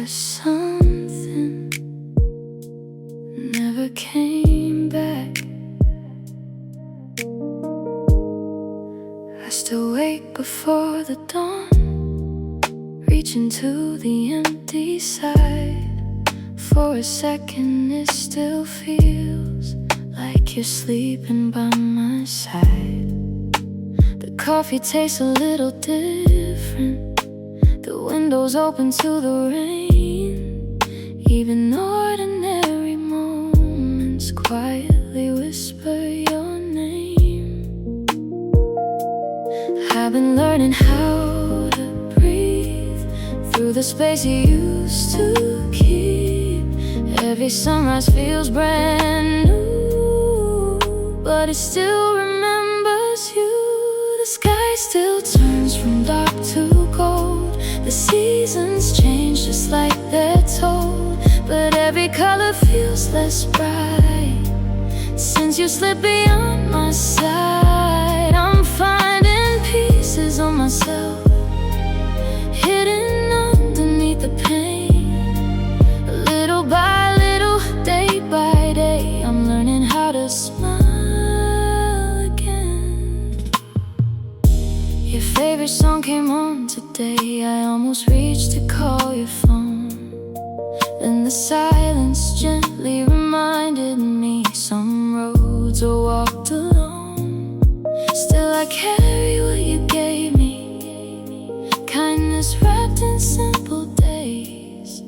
but something never came back. I still wake before the dawn, reaching to the empty side. For a second it still feels like you're sleeping by my side. The coffee tastes a little different, the windows open to the rain. Even ordinary moments quietly whisper your name. I've been learning how to breathe through the space you used to keep. Every sunrise feels brand new, but it still remembers you. The sky still turns from dark to gold. The seasons change just like they're told, but every color feels less bright since you slipped beyond my side. I'm finding pieces of myself hidden underneath the pain. Little by little, day by day, I'm learning how to smile again. Your favorite song came on today, I almost reached to call your phone. Then the silence gently reminded me some roads are walked alone. Still I carry what you gave me, kindness wrapped in simple days,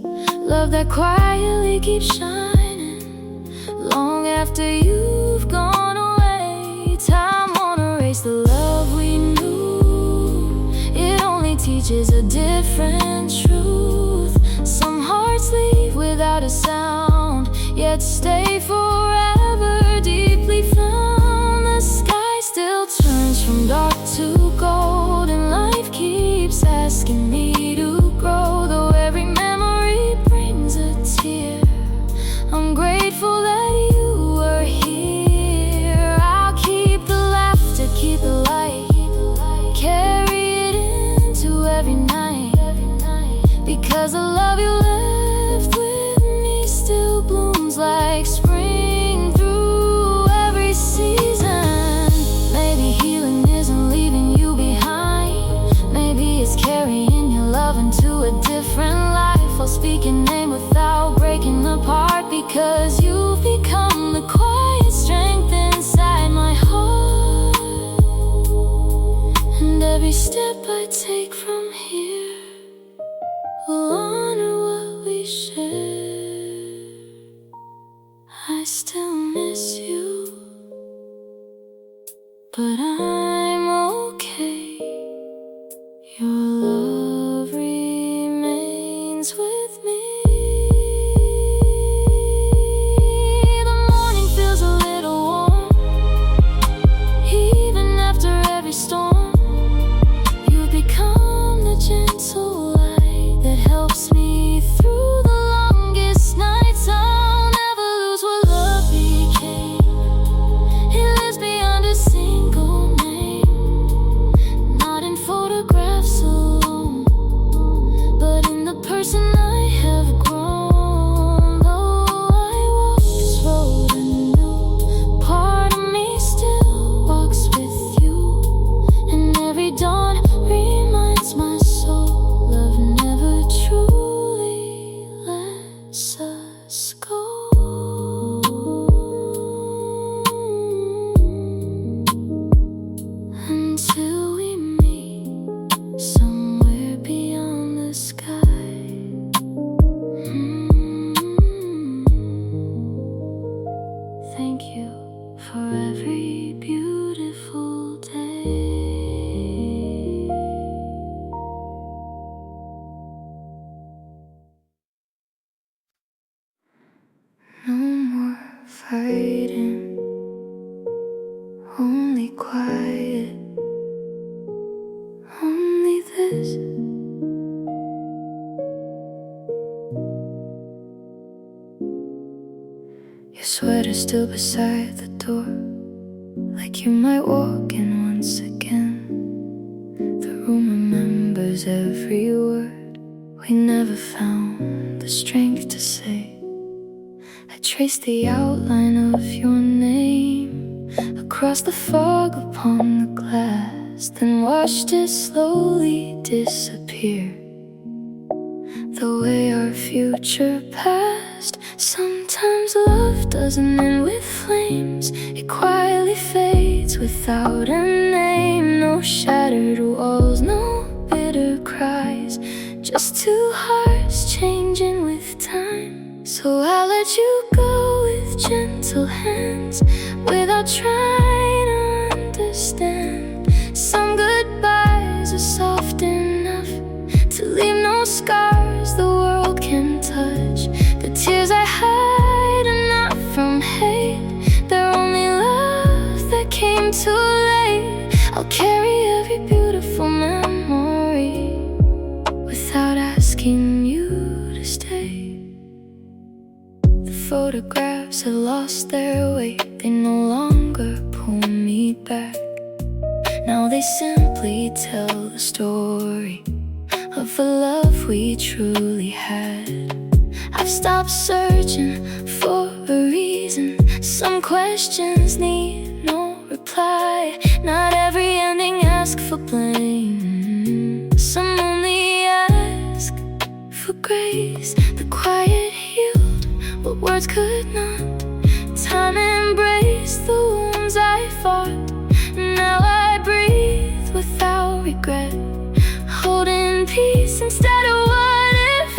love that quietly keeps shining long after you've gone away. Time won't erase the love we knew, it only teaches a different truth. Some hearts leave without a sound, yet stay forever deeply found. The sky still turns from dark to gold, and life keeps asking me to grow. Though every memory brings a tear, I'm grateful that you were here. I'll keep the laughter, keep the light, carry it into every night, because the love you left with me still blooms like spring through every season. Maybe healing isn't leaving you behind, maybe it's carrying your love into a different life. I'll speak your name without breaking apart, because you've become the quiet strength inside my heart. And every step I take from here will honor what we share. I still miss you, but I'm okay. Your love remains with me. The morning feels a little warm, even after every storm. You've become the gentle light that helps me through the longest nights. I'll never lose what love became. It lives beyond a single name, not in photographs alone, but in the person I have grown. Though I walk this road anew, part of me still walks with you, and every dawn reminds my soul love never truly lets us go. Until we meet somewhere beyond the sky. Thank you for every beautiful day. No more fighting, only quiet, only this. Your sweater still beside the door, like you might walk in once again. The room remembers every word we never found the strength to say. I traced the outline of your name across the fog upon the glass, then watched it slowly disappear. The way our future passed. Sometimes love doesn't end with flames, it quietly fades without a name. No shattered walls, no bitter cries, just two hearts changing with time. So I'll let you go with gentle hands, without trying to understand. Some goodbyes are soft enough to leave no scars the world can touch. The tears I hide are not from hate, they're only love that came too late. I'll carry every beautiful memory without asking you to stay. The photographs have lost their weight, they no longer pull me back. Now they simply tell the story of the love we truly had. I've stopped searching for a reason. Some questions need no reply. Not every ending asks for blame, some only ask for grace. The quiet healed what words could not. Time embraced the wounds I fought. Now I breathe without regret, holding peace instead of what if.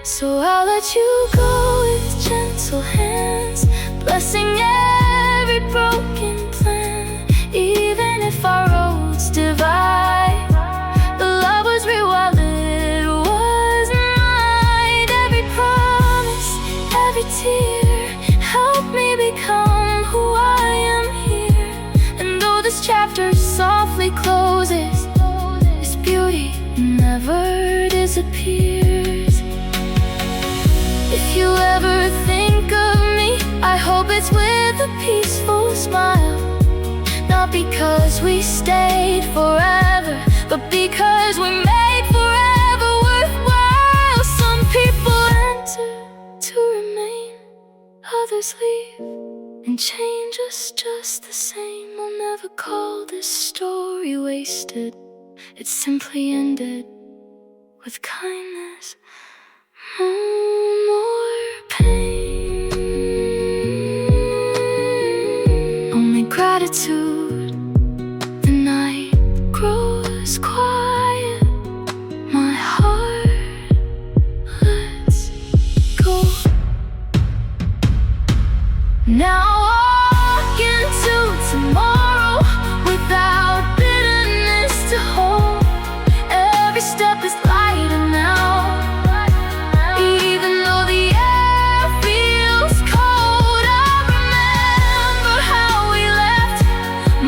So I'll let you go with gentle hands, blessing every broken plan. Even if our roads divide, the love was real while it was mine. Every promise, every tear helped me become who I am here. And though this chapter softly closes, its beauty never disappears. If you ever think of me, I hope it's with a peaceful smile. Not because we stayed forever, but because we made forever worthwhile. Some people enter to remain, others leave and change us just the same. I'll never call this story wasted, it simply ended with kindness, more pain. Only gratitude. The night grows quiet, my heart lets go. Now walk into tomorrow without bitterness to hold. Every step is lighter now, even though the air feels cold. I remember how we left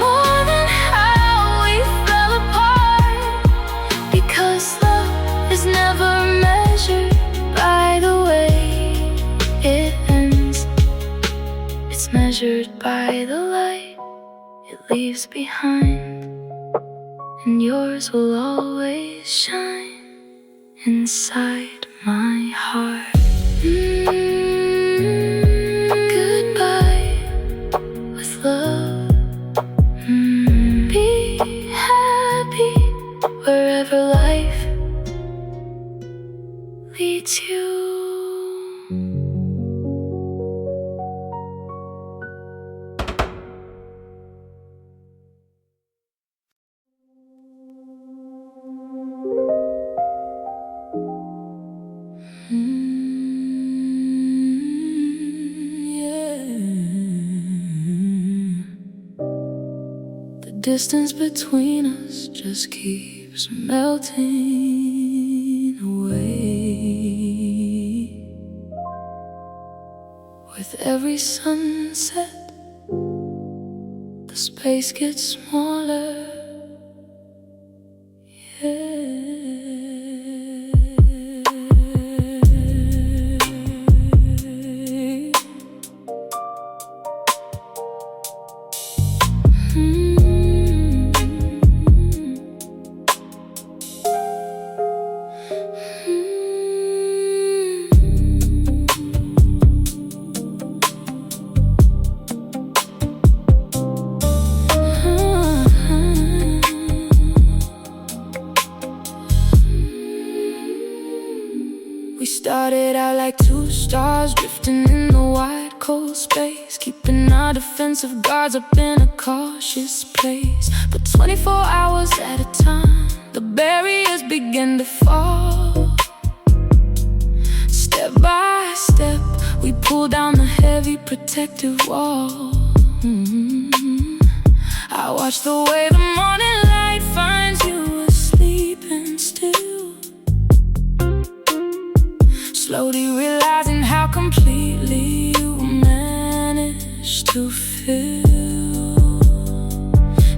more than how we fell apart, because love is never measured by the way it ends. It's measured by the light it leaves behind, and yours will always shine inside my heart. Goodbye with love. Be happy wherever life leads you. The distance between us just keeps melting away. With every sunset, the space gets smaller. started out like two stars drifting in the wide cold space, keeping our defensive guards up in a cautious place. But 24 hours at a time, the barriers begin to fall. Step by step, we pull down the heavy protective wall. I watch the way the morning light finds you asleep and still, slowly realizing how completely you managed to feel.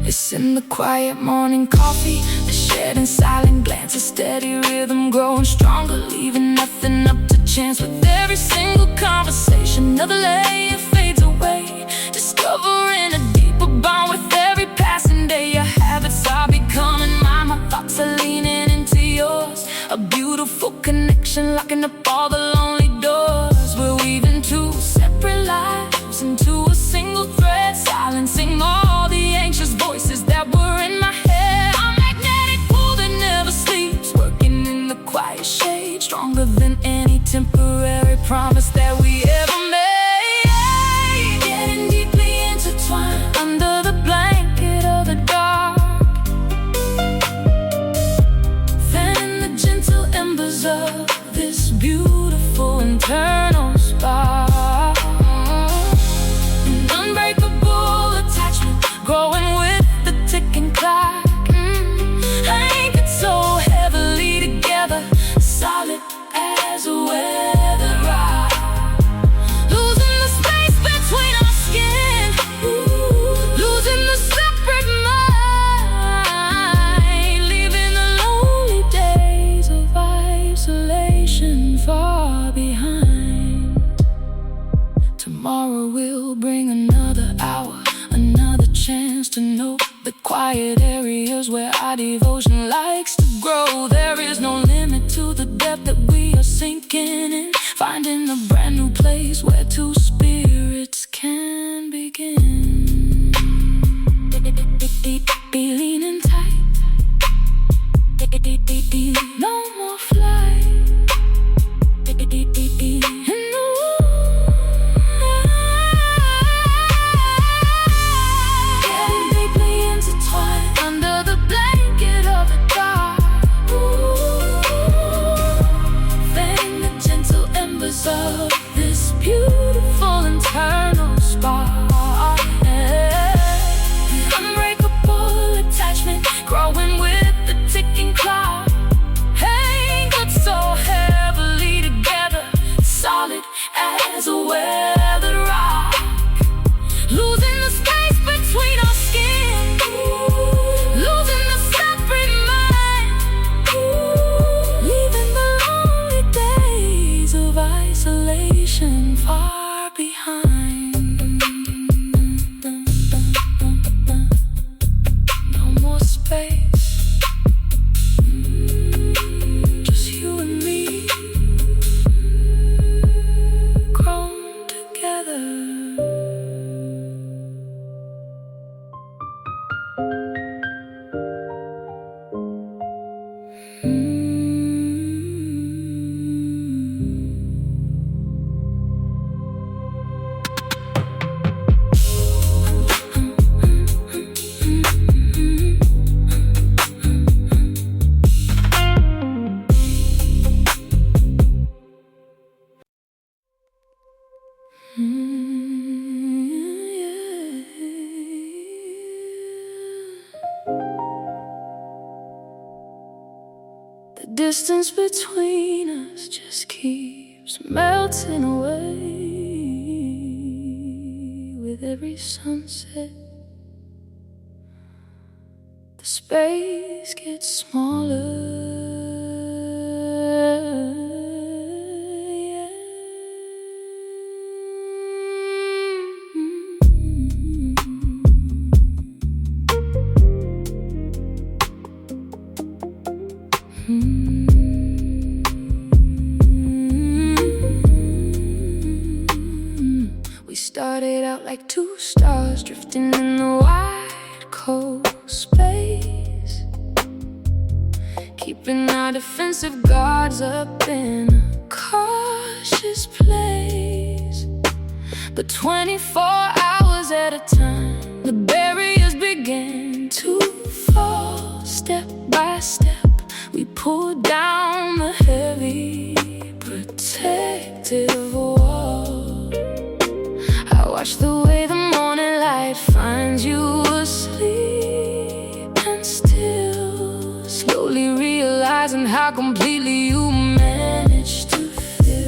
It's in the quiet morning coffee, the shared and silent glance, a steady rhythm growing stronger, leaving nothing up to chance. With every single conversation, another layer fades away, discovering a deeper bond with every passing day. Your habits are becoming mine, my thoughts are leaning into yours, a beautiful connection locking up all the lonely doors. We're weaving two separate lives into a single thread, silencing all the anxious voices that were in my head. A magnetic pull that never sleeps, working in the quiet shade, stronger than any temporary promise that we ever made. Getting deeply intertwined under the blanket of the dark, fanning the gentle embers of this beautiful internal spark. An unbreakable attachment growing with the ticking clock, anchored so heavily together, solid as a weathered rock. Losing the space between our skin, losing the separate mind, leaving the lonely days of isolation far behind. Tomorrow will bring another hour, another chance to know the quiet areas where our devotion likes to grow. There is no limit to the depth that we are sinking in, finding a brand new place where two spirits can begin. Be leaning tight, no more flight. In the getting deeply intertwined under the blanket of the dark, fanning the gentle embers of this beautiful internal spark. Unbreakable attachment growing with the ticking clock, anchored so heavily together, solid as a weathered rock. Losing the space between our skin, losing the separate mind, leaving the lonely days of isolation far behind. No more space, just you and me, grown together. The distance between us just keeps melting away with every sunset. The space gets smaller. We started out like two stars drifting in the wide cold space, keeping our defensive guards up in a this place. But 24 hours at a time, the barriers began to fall. Step by step, we pulled down the heavy protective wall. I watch the way the morning light finds you asleep, and still slowly realizing how completely you managed to feel.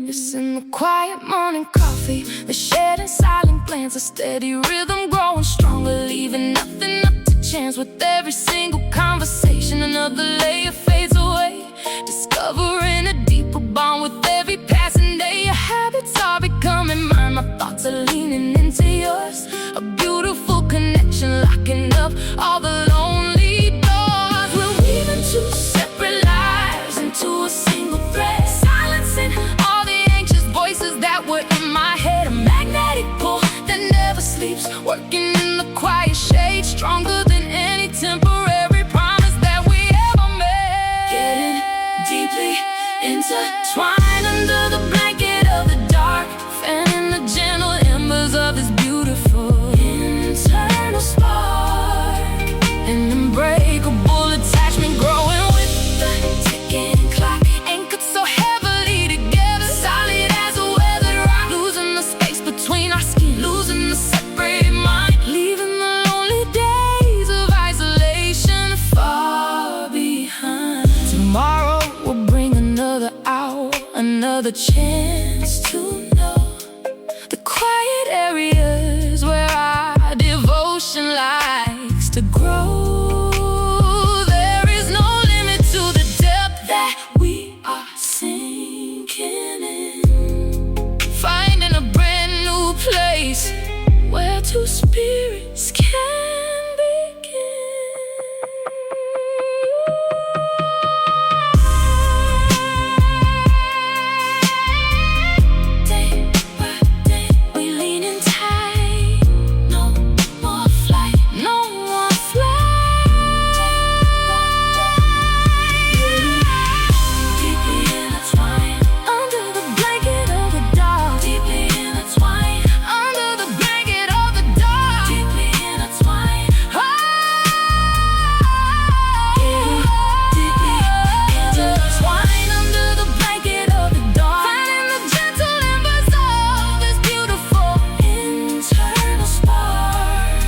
It's in the quiet morning coffee, the shared and silent glance, a steady rhythm growing stronger, leaving nothing up to chance. With every single conversation, another layer fades away, discovering a deeper bond with every passing day. Your habits are becoming mine, my thoughts are leaning into yours. A beautiful connection, locking up all the lonely doors. We're weaving two separate lives into a single thread, silencing all the anxious voices that were in my head. A magnetic pull that never sleeps, working in the quiet shade, stronger than any temporary promise that we ever made. Getting deeply intertwined under the blanket of the dark, fanning the gentle embers of this beautiful internal spark. An unbreakable attachment growing with the ticking clock, anchored so heavily together, solid as a weathered rock. Losing the space between our skin, losing the separated mind, leaving the lonely days of isolation far behind. Tomorrow will bring another hour, another chance to know the quiet areas where our devotion likes to grow. There is no limit to the depth that we are sinking in, finding a brand new place where two spirits can begin. Day by day, we lean in tight. No more flight, no more flight. Deeply intertwined under the blanket of the dark. Deeply intertwined under the blanket of the dark. Deeply intertwined. Deeply intertwined under the blanket of the dark, finding the gentle embers of this beautiful internal spark.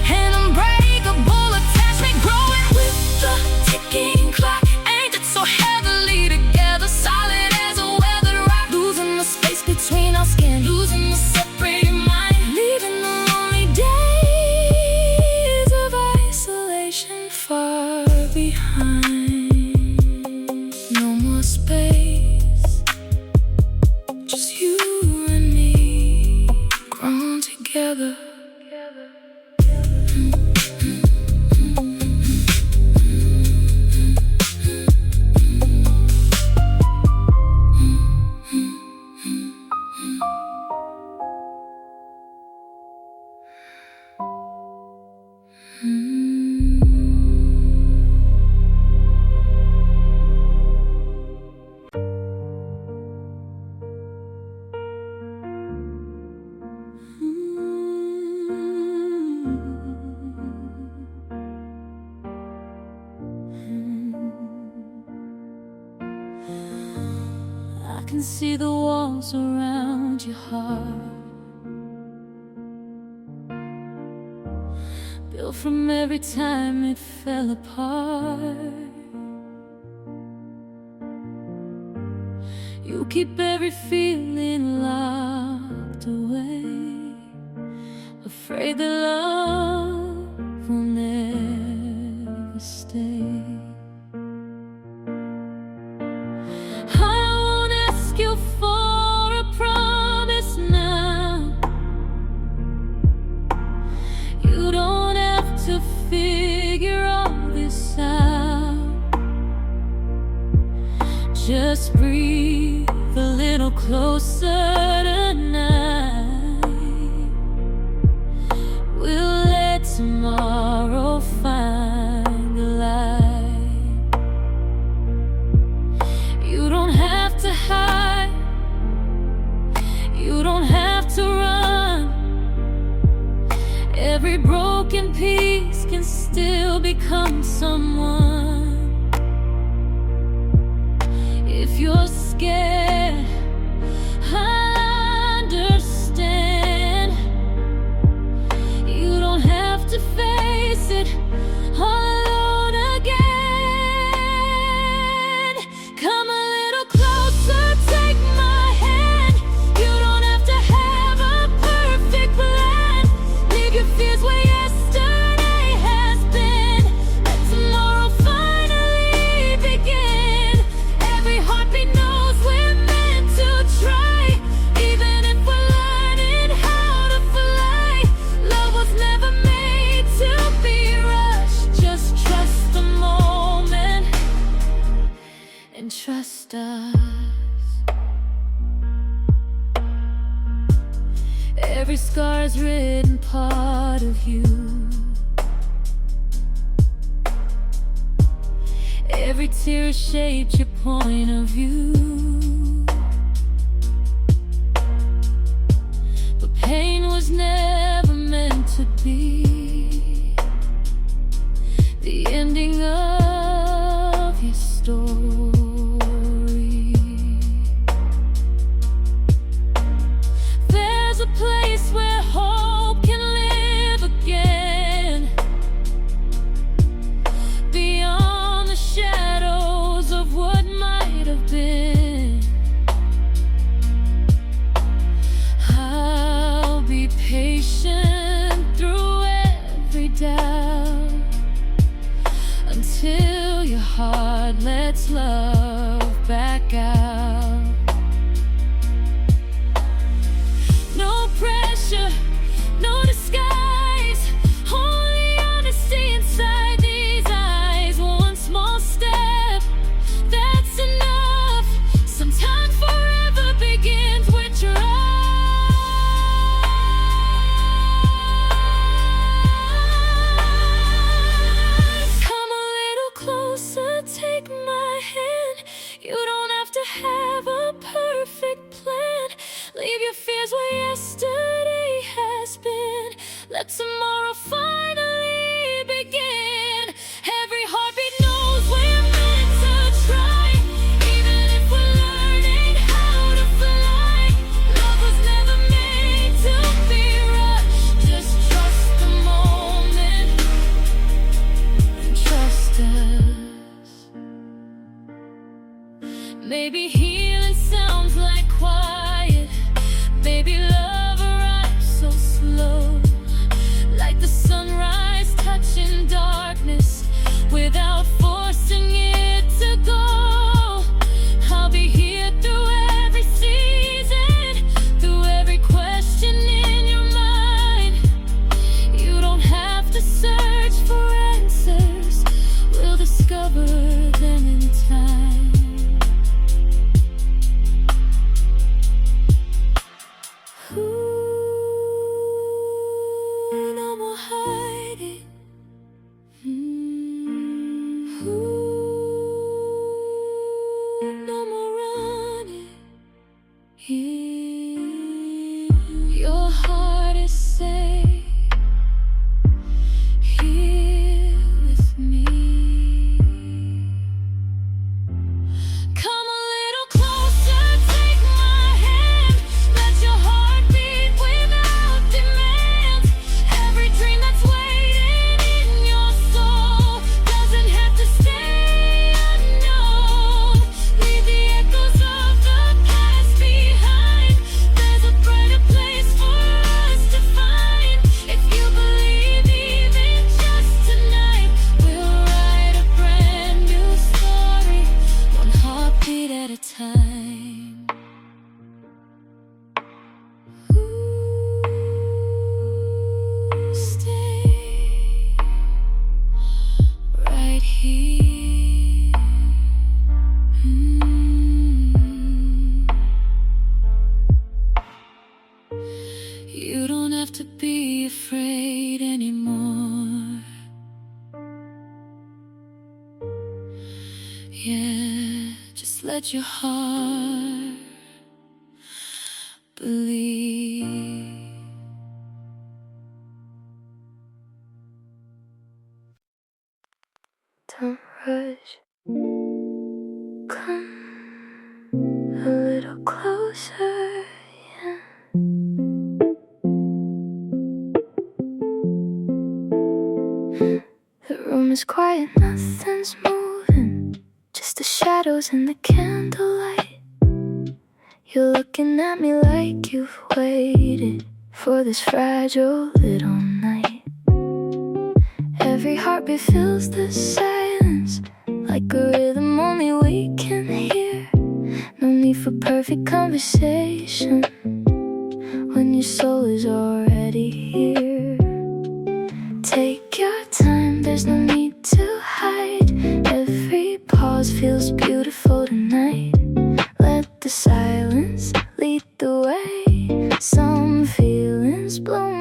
An unbreakable attachment growing with the ticking clock, anchored so heavily together, solid as a weathered rock. Losing the space between our skin, losing the separated mind, leaving the lonely days of isolation far behind. No more space, just you and me, grown together. I can see the walls around your heart, built from every time it fell apart. You keep every feeling locked away, afraid that love will never stay. I won't ask you for a promise now. You don't have to figure all this out. Just breathe a little closer tonight. We'll let tomorrow find the light. You don't have has written part of you. Every tear has shaped your point of view. But pain was never meant to be the ending of your story. There's a place where hope can live again, beyond the shadows of what might have been. I'll be patient through every doubt, until your heart lets love back out. No pressure, no disguise, only honesty inside these eyes. One small step, that's enough. Sometimes forever begins with your eyes. Come a little closer, take my hand. You don't have to have a perfect plan. Leave your fears where yesterday has been. Let tomorrow finally begin. Every heartbeat knows we're meant to try, even if we're learning how to fly. Love was never made to be rushed. Just trust the moment and trust us. Maybe healing sounds like quiet. Maybe love arrives so slow, like the sunrise touching darkness without forcing it to go. I'll be here through every season, through every question in your mind. You don't have to search for answers, we'll discover them in time. No more hiding. No more running. Your heart is safe here with me. Come a little closer, take my hand. Let your heart beat without demand. Every dream that's waiting in your soul doesn't have to stay unknown. Leave the echoes of the past behind. There's a brighter place for us to find. If you believe even just tonight, we'll write a brand new story, one heartbeat at a time. Stay right here. You don't have to be afraid anymore. Yeah, just let your heart believe. Don't rush, come a little closer, yeah. The room is quiet, nothing's moving, just the shadows in the candlelight. You're looking at me like you've waited for this fragile little night. Every heartbeat fills the silence, like a rhythm only we can hear. No need for perfect conversation when your soul is already here. Take your time, there's no need to hide. Every pause feels beautiful tonight. Let the silence lead the way. Some feelings blow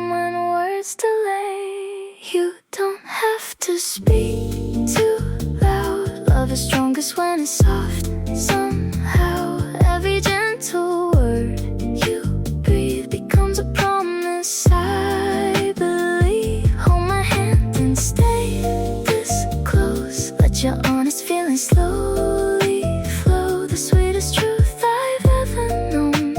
strongest when it's soft. Somehow, every gentle word you breathe becomes a promise. I believe. Hold my hand and stay this close. Let your honest feelings slowly flow. The sweetest truth I've ever known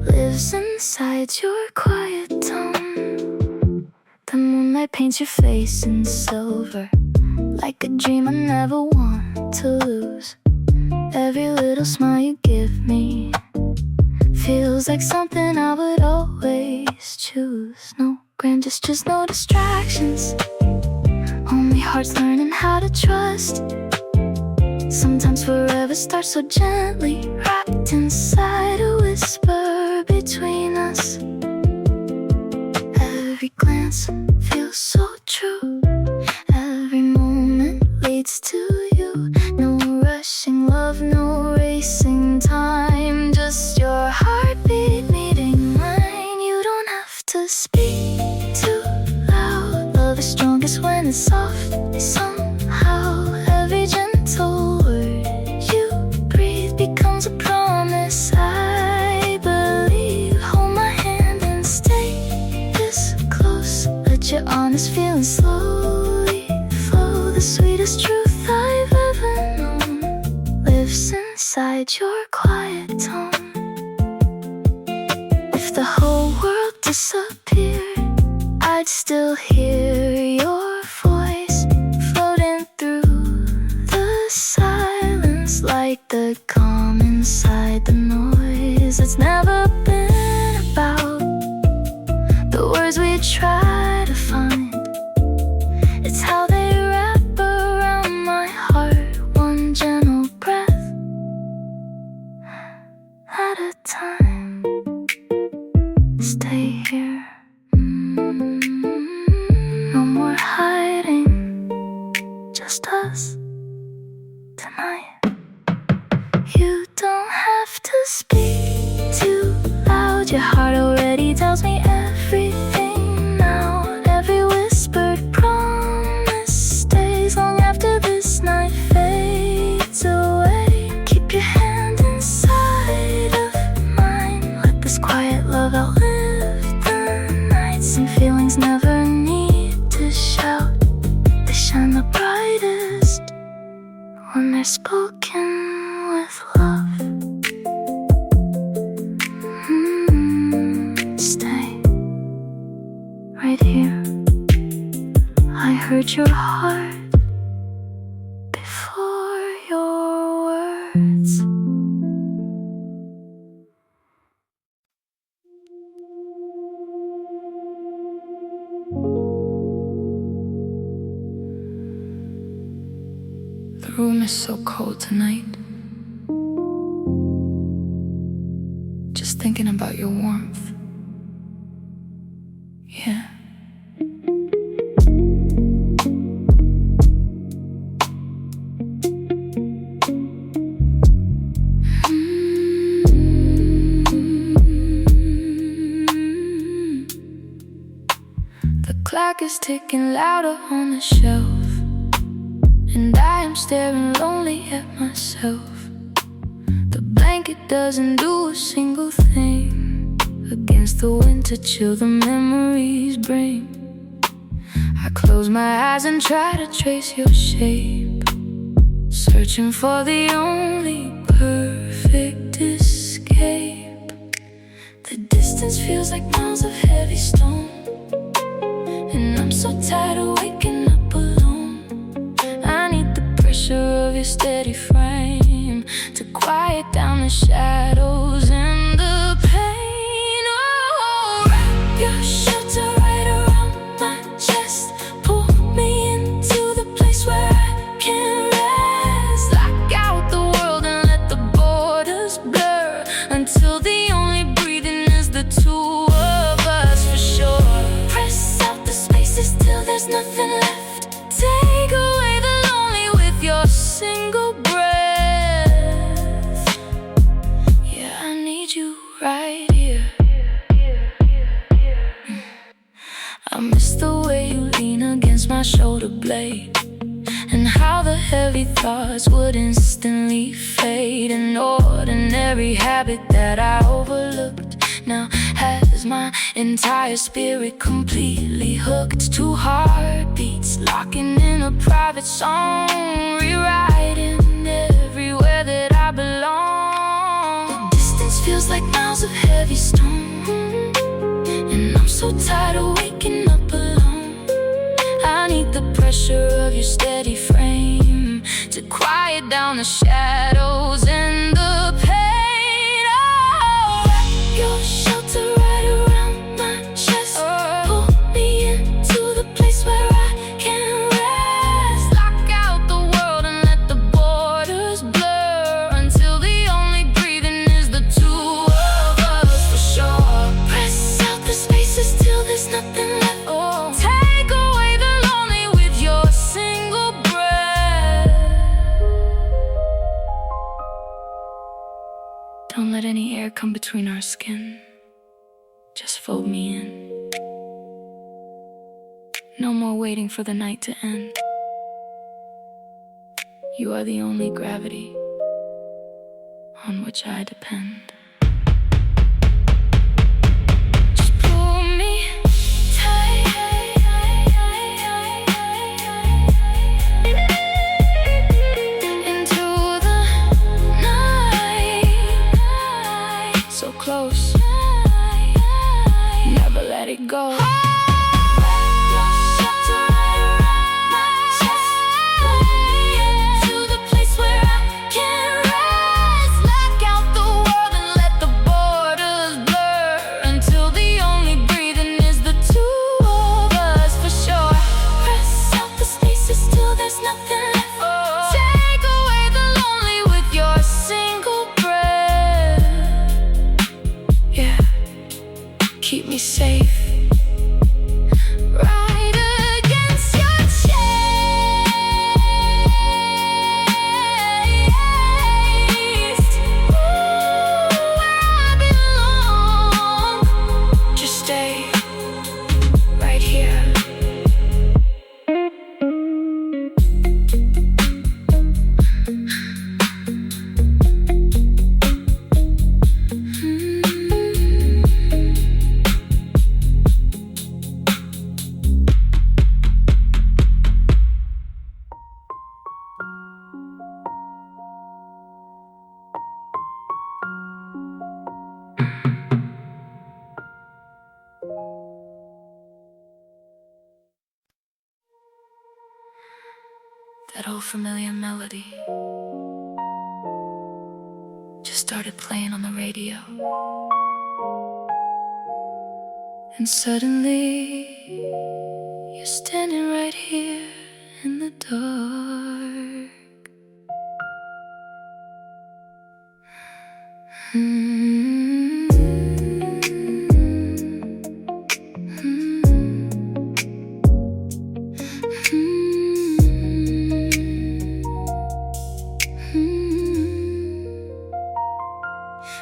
lives inside your quiet tone. The moonlight paints your face in silver, like a dream I never want to lose. Every little smile you give me feels like something I would always choose. No grand gestures, no distractions, only hearts learning how to trust. Sometimes forever starts so gently, wrapped inside a whisper between us. Every glance feels so true, every moment leads to you. No rushing love, no racing time, just your heartbeat meeting mine. You don't have to speak too loud. Love is strongest when it's soft. Somehow, every gentle word you breathe becomes a promise. I believe. Hold my hand and stay this close. Let your honest feelings slowly flow. The sweetest truth I've ever known lives inside your quiet tone. If the whole world disappeared, I'd still hear your voice floating through the silence, like the calm inside the noise. It's never been about the words we try to find, it's how they wrap around my heart, one gentle breath at a time. Stay here, no more hiding, just us tonight. You don't have to speak too loud, your heart already tells me everything now. Every whispered promise stays long after this night fades away. Keep your hand inside of mine, let this quiet love outlive the nights. And feelings never need to shout, they shine the brightest when they're spoken with love. Stay right here. I heard your heart before your words. The room is so cold tonight. Just thinking about your warmth. Yeah. The clock is ticking louder on the shelf, and I am staring lonely at myself. The blanket doesn't do a single thing against the winter chill the memories bring. I close my eyes and try to trace your shape, searching for the only perfect escape. The distance feels like miles of heavy stone, and I'm so tired of waking up alone. I need the pressure of your steady frame to quiet down the shadows and the pain. Oh, wrap your shelter right around my chest, pull me into the place where I can rest. Lock out the world and let the borders blur until the only breathing is the two of us for sure. Press out the spaces till there's nothing left. Take away the lonely with your single breath. Yeah, I need you right here. I miss the way you lean against my shoulder blade, and how the heavy thoughts would instantly fade. An ordinary habit that I overlooked now has my entire spirit completely hooked to heartbeats, locking in a private song, rewriting everywhere that I belong. The distance feels like miles of heavy stone, and I'm so tired of waking up alone. I need the pressure of your steady frame to quiet down the shadows and the pain. Oh, wrap your shelter right around my chest. Pull me into the place where I can rest. Lock out the world and let the borders blur until the only breathing is the two of us, for sure. Press out the spaces till there's nothing left. Take away the lonely with your single breath. Don't let any air come between our skin. Just fold me in. No more waiting for the night to end. You are the only gravity on which I depend. Just pull me tight into the night, so close, never let it go. Keep me safe, right against your chest. Ooh, where I belong. Just stay right here. That old familiar melody just started playing on the radio, and suddenly you're standing right here in the dark.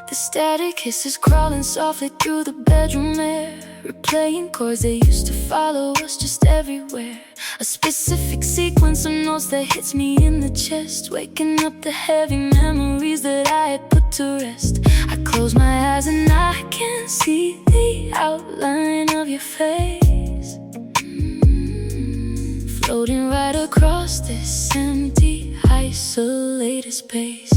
The static hisses crawling softly through the bedroom air, replaying chords that used to follow us just everywhere. A specific sequence of notes that hits me in the chest, waking up the heavy memories that I had put to rest. I close my eyes and I can see the outline of your face, floating right across this empty, isolated space.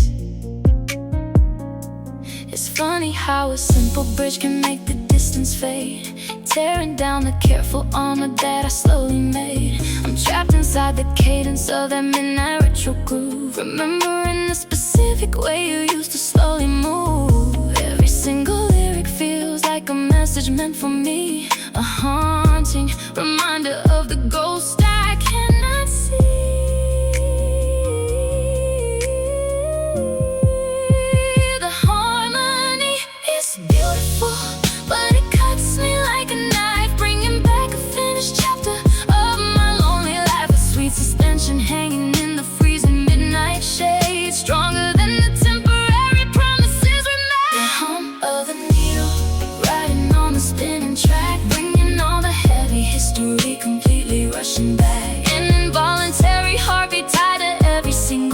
It's funny how a simple bridge can make the distance fade, tearing down the careful armor that I slowly made. I'm trapped inside the cadence of that midnight retro groove, remembering the specific way you used to slowly move. Every single lyric feels like a message meant for me, a haunting reminder of the ghost I cannot see. Hanging in the freezing midnight shade, stronger than the temporary promises we made. The hum of the needle, riding on the spinning track, bringing all the heavy history completely rushing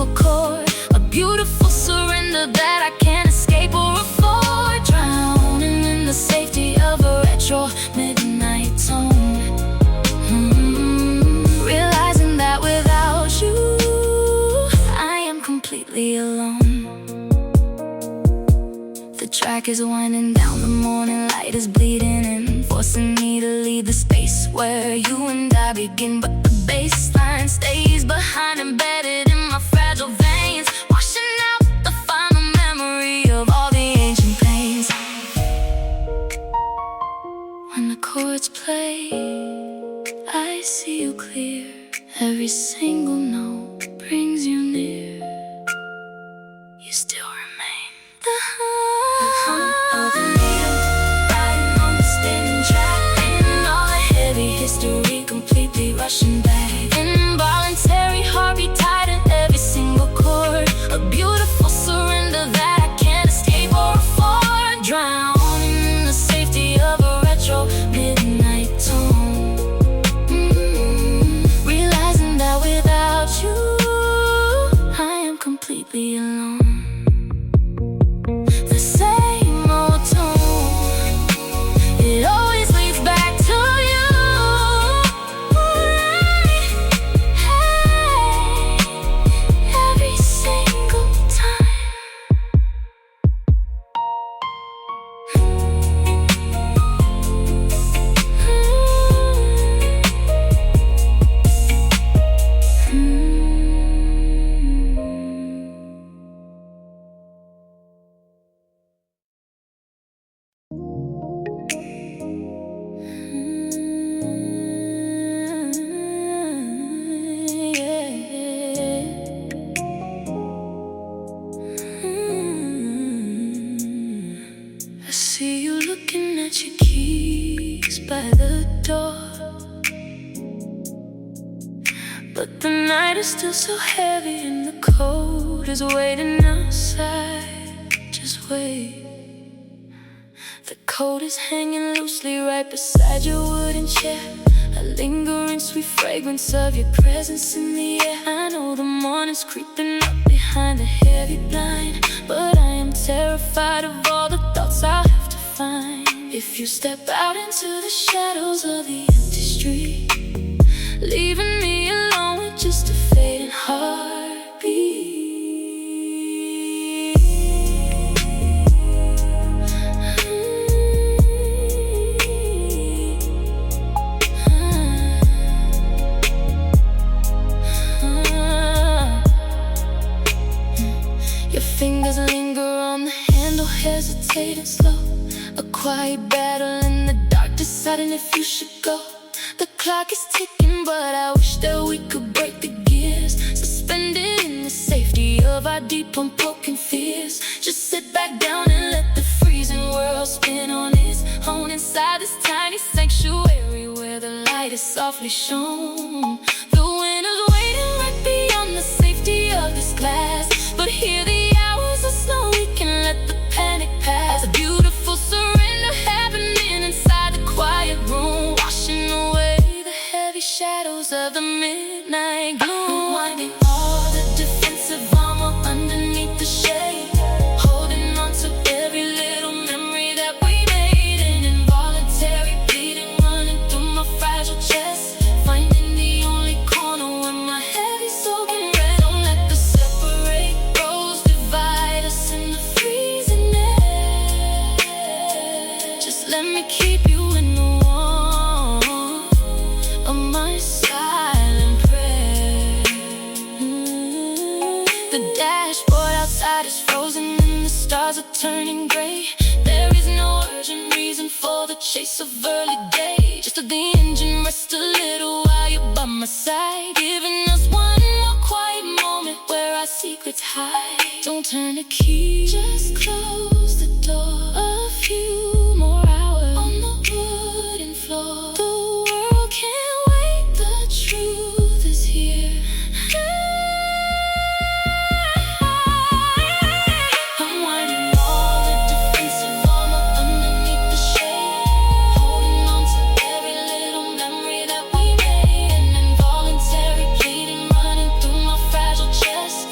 single chord, a beautiful surrender that I can't escape or afford. Drowning in the safety of a retro midnight tone. Realizing that without you, I am completely alone. The track is winding down, the morning light is bleeding in, forcing me to leave the space where you and I begin. But the bass line stays behind, embedded in my fragile veins, washing out the final memory of all the ancient pains. When the chords play, I see you clear. Every single note brings you near. You still remain the hum of the needle, riding on the spinning track, and all the heavy history completely rushing back. Involuntary heartbeat tied in every single chord, a beautiful surrender that I can't escape or afford. Drowning in the safety of a retro midnight tone. Realizing that without you, I am completely alone. The same old tone, it always leads back to you. Hey, every single time. I see you looking at your keys by the door, but the night is still so heavy and the cold is waiting outside. Just wait. The coat is hanging loosely right beside your wooden chair, a lingering sweet fragrance of your presence in the air. I know the morning's creeping up behind a heavy blind, but I am terrified of all the thoughts I'll have to find if you step out into the shadows of the empty street, leaving me alone with just a fading heartbeat. Your fingers linger on the handle, hesitating slow, a quiet battle in the dark, deciding if you should go. The clock is ticking, but I wish that we could break the gears, suspended in the safety of our deep unbroken fears. Just sit back down and let the freezing world spin on its own inside this tiny sanctuary where the light is softly shone. The wind is waiting right beyond the safety of this glass, but here the hours are slow, we can let the panic pass. A beautiful surrender happening inside the quiet room, washing away the heavy shadows of the midnight gloom. Unwinding all the defensive armor underneath the shade, holding on to every little memory that we made. An involuntary bleeding running through my fragile chest, finding the only corner where my heavy soul can rest. Don't let the separate roads divide us in the freezing air. Just let me keep you in the warmth of my silent prayer. The dashboard outside is frozen and the stars are turning gray. There is no urgent reason for the chase of early day, just let the engine rest a little while you're by my side, giving us one more quiet moment where our secrets hide. Don't turn the key, just close the door. A few more hours on the wooden floor. The world can't wait, the truth is here. I'm winding all the defensive armor underneath the shade, holding on to every little memory that we made. An involuntary bleeding running through my fragile chest,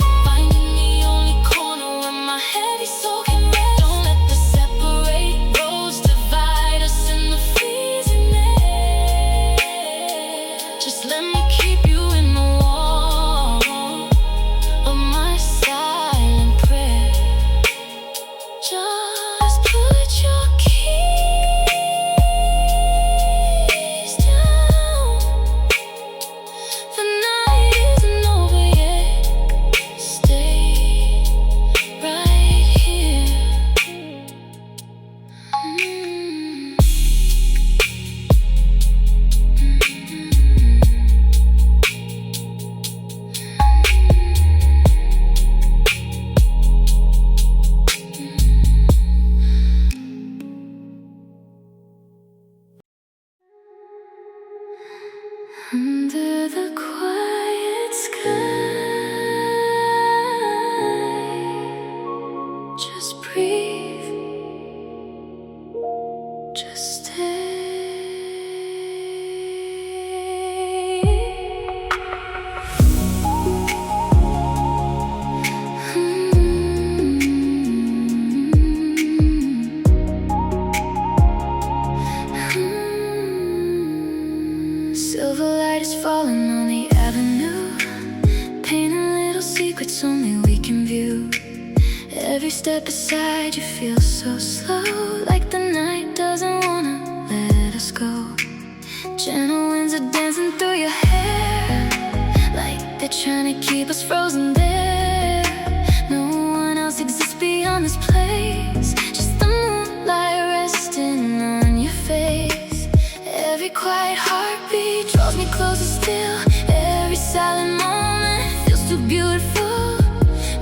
secrets only we can view. Every step beside you feels so slow, like the night doesn't wanna let us go. Gentle winds are dancing through your hair, like they're trying to keep us frozen there. No one else exists beyond this place, just the moonlight resting on your face. Every quiet heartbeat draws me closer still. Every silent moment feels too beautiful.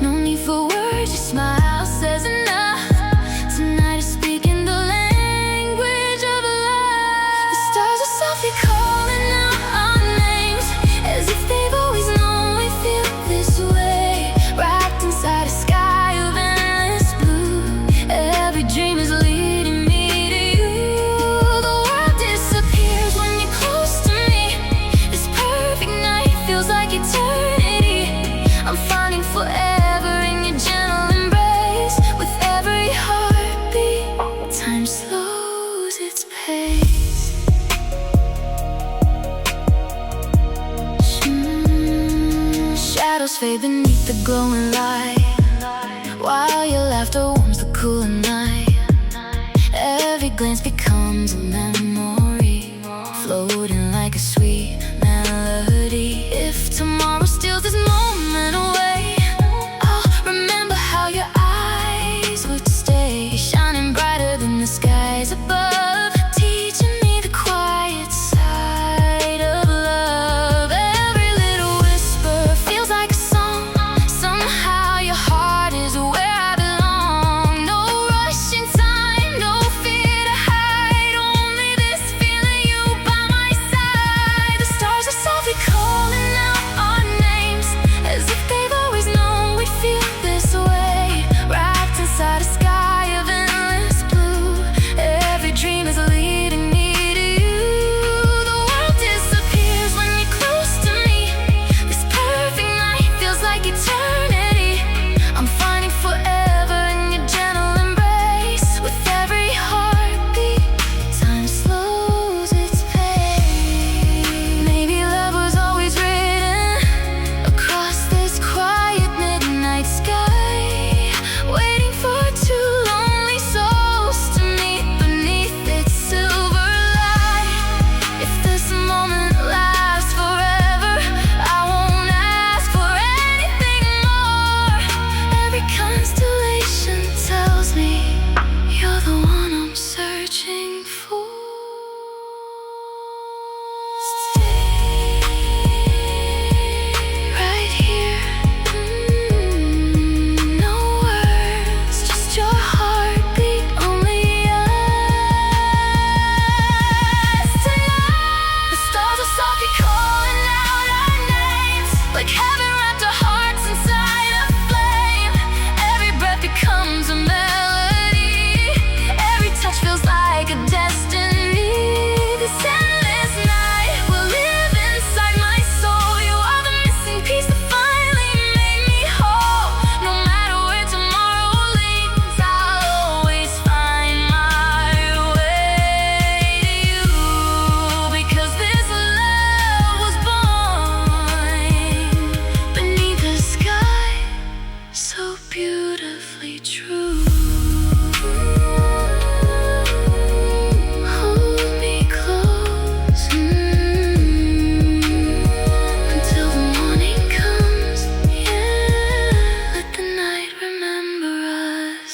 No need for words, your smile says enough. Tonight is speaking the language of love. The stars are softly calling out our names, as if they've always known we feel this way. Wrapped inside a sky of endless blue, every dream is leading me to you. The world disappears when you're close to me. This perfect night feels like eternity. I'm finding forever in your gentle embrace. With every heartbeat, time slows its pace. Shadows fade beneath the glowing light, while your laughter warms the cooler night. Every glance becomes a memory, floating like a sweet melody. If tomorrow steals this moment away, I'll remember how your eyes would stay, shining brighter than the skies above, teaching me the quiet side of love. Every little whisper feels like a song. Somehow your heart is where I belong. No rush in time, no fear to hide, only this feeling, you by my side. The stars are softly calling out our names, as if they've always known we'd feel this way. Wrapped inside a sky of endless blue, every dream is leading me to you. The world disappears when you're close to me. This perfect night feels like eternity. I'm finding forever in your gentle embrace. With every heartbeat, time slows its pace. Maybe love was always written across this quiet midnight sky, waiting for two lonely souls to meet beneath its silver light. If this moment lasts forever, I won't ask for anything more. Every constellation tells me you're the one I'm searching for. Stay right here. No words, just your heartbeat, only us. Tonight, the stars are softly calling out our names, like heaven wrapped our hearts inside a flame. Every breath becomes a melody, every touch feels like a destiny. This endless night will live inside my soul. You are the missing piece that finally made me whole. No matter where tomorrow leads, I'll always find my way to you, because this love was born beneath the sky, so beautifully true. Hold me close, until the morning comes. Yeah, let the night remember us.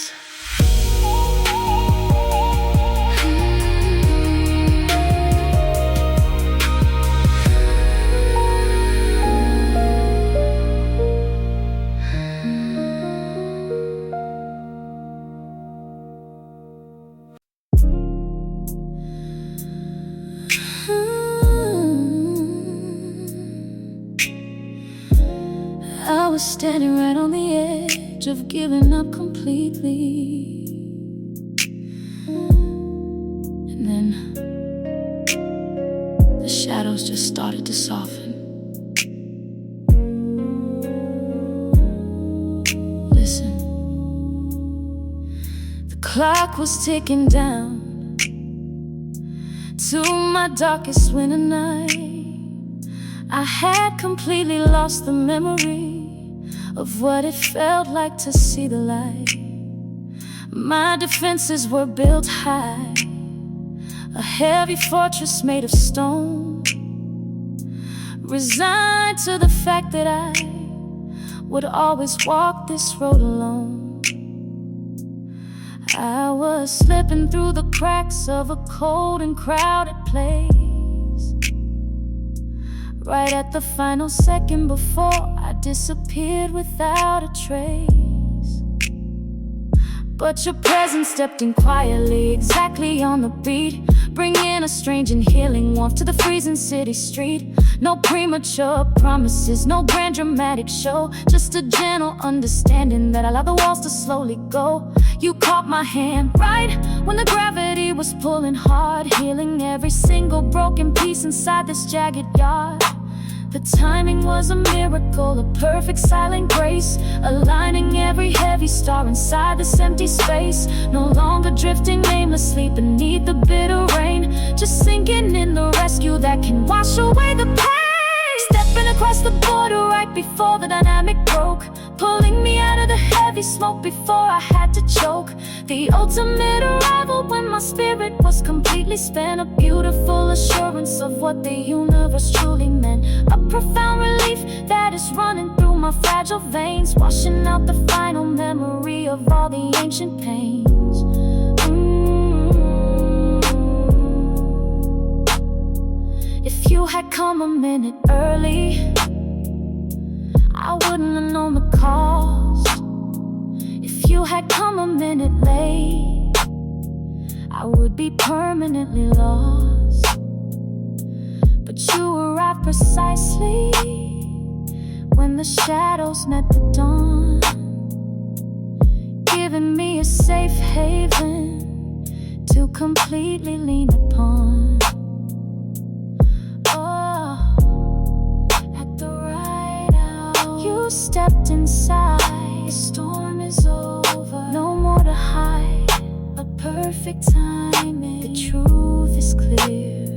I was standing right on the edge of giving up completely, and then the shadows just started to soften. Listen, the clock was ticking down to my darkest winter night. I had completely lost the memory of what it felt like to see the light. My defenses were built high, a heavy fortress made of stone, resigned to the fact that I would always walk this road alone. I was slipping through the cracks of a cold and crowded place, right at the final second before I disappeared without a trace. But your presence stepped in quietly, exactly on the beat, bringing a strange and healing warmth to the freezing city street. No premature promises, no grand dramatic show, just a gentle understanding that allowed the walls to slowly go. You caught my hand right when the gravity was pulling hard, healing every single broken piece inside this jagged yard. The timing was a miracle, a perfect silent grace, aligning every heavy star inside this empty space. No longer drifting aimlessly beneath the bitter rain, just sinking in the rescue that can wash away the pain. Stepping across the border right before the dynamic broke, pulling me out of the heavy smoke before I had to choke. The ultimate arrival when my spirit was completely spent, a beautiful assurance of what the universe truly meant. A profound relief that is running through my fragile veins, washing out the final memory of all the ancient pains. If you had come a minute early, I wouldn't have known the cost. If you had come a minute late, I would be permanently lost. But you arrived precisely when the shadows met the dawn, giving me a safe haven to completely lean upon. You stepped inside, the storm is over, no more to hide, but perfect timing, the truth is clear.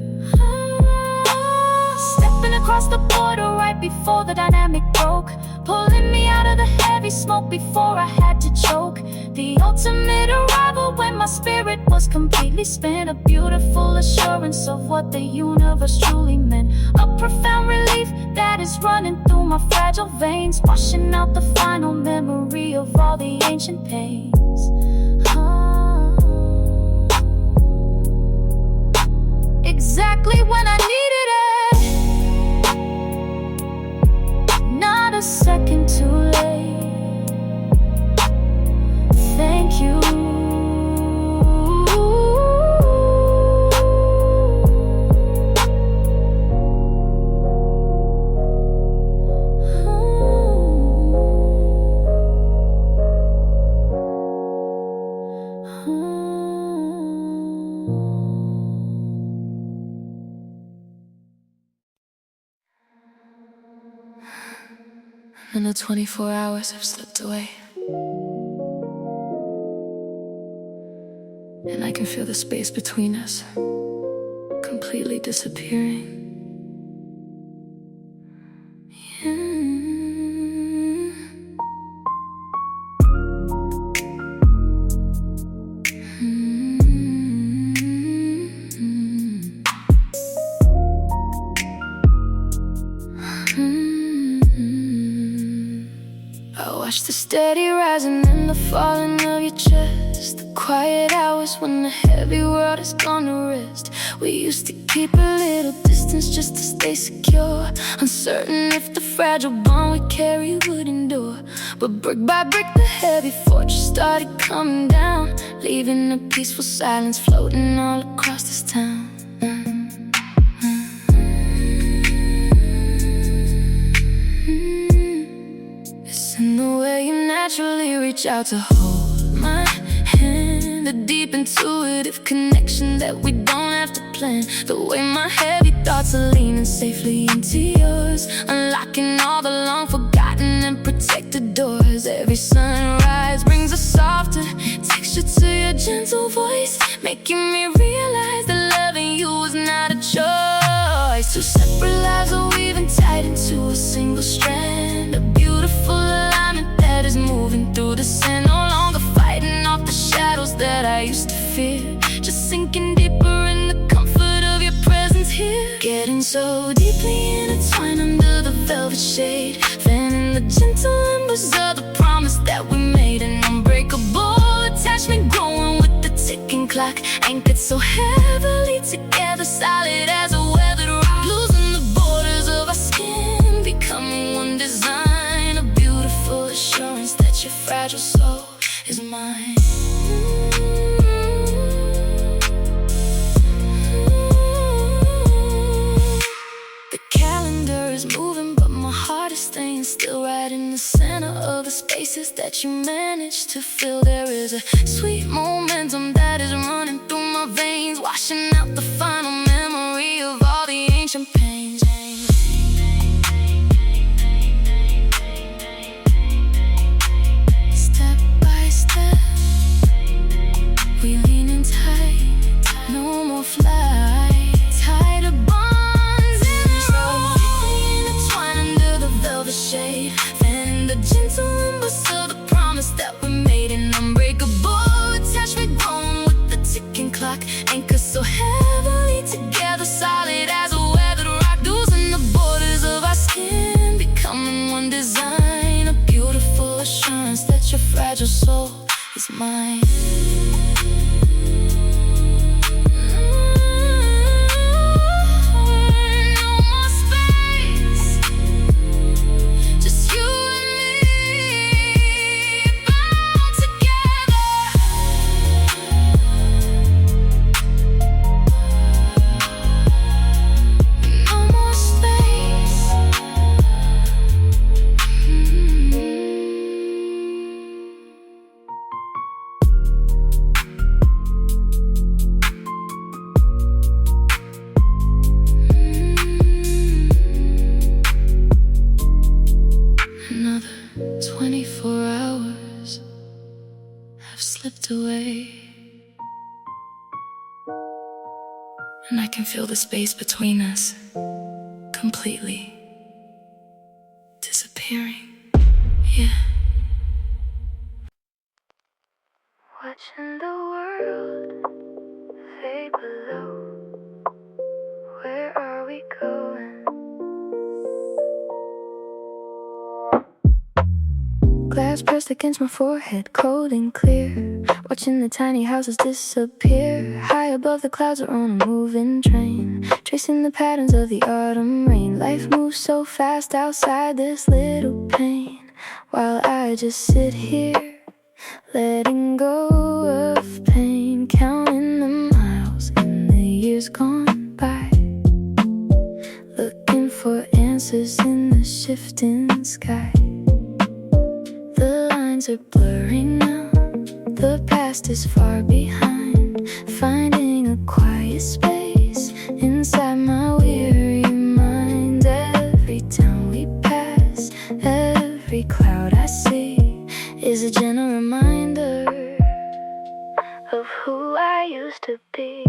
Stepping across the border right before the dynamic broke, pulling me out of the heavy smoke before I had to choke. The ultimate arrival when my spirit was completely spent, a beautiful assurance of what the universe truly meant. A profound relief that is running through my fragile veins, washing out the final memory of all the ancient pains. Exactly when I needed it, not a second too late. Thank you. And the 24 hours have slipped away, and I can feel the space between us completely disappearing. I watch the steady rising and the falling of your chest, the quiet hours when the heavy world has gone to rest. We used to keep a little distance just to stay secure, uncertain if the fragile bond we carry would endure. But brick by brick the heavy fortress started coming down, leaving a peaceful silence floating all across this town. In the way you naturally reach out to hold my hand, the deep intuitive connection that we don't have to plan. The way my heavy thoughts are leaning safely into yours, unlocking all the long forgotten and protected doors. Every sunrise brings a softer texture to your gentle voice, making me realize that loving you was not a choice. Two separate lives are weaving tight into a single strand, a beautiful alignment clock, anchored so heavily together, solid as a weathered rock. Losing the borders of our skin, becoming one design, a beautiful assurance that your fragile soul is mine. The calendar is moving, but my heart is staying still, right in the center of the spaces that you managed to fill. There is a sweet momentum that is running through my veins, washing out the final memory of all the ancient pains. Step by step, we lean in tight, no more flight, tighter bonds in the room, intertwined under the velvet shade, fanning the gentle embers of the promise that we made, an unbreakable attachment bone with the ticking clock, anchored so heavily together, solid as a weathered rock. Losing the borders of our skin, becoming one design, a beautiful assurance that your fragile soul is mine. Another 24 hours have slipped away, and I can feel the space between us completely disappearing. Yeah. Watching the world fade below. Where are we going? Glass pressed against my forehead, cold and clear, watching the tiny houses disappear. High above the clouds are on a moving train, tracing the patterns of the autumn rain. Life moves so fast outside this little pain, while I just sit here, letting go of pain, counting the miles in the years gone by, looking for answers in the shifting sky. The lines are blurring now, the past is far behind, finding a quiet space inside my weary mind. Every town we pass, every cloud I see is a gentle reminder of who I used to be.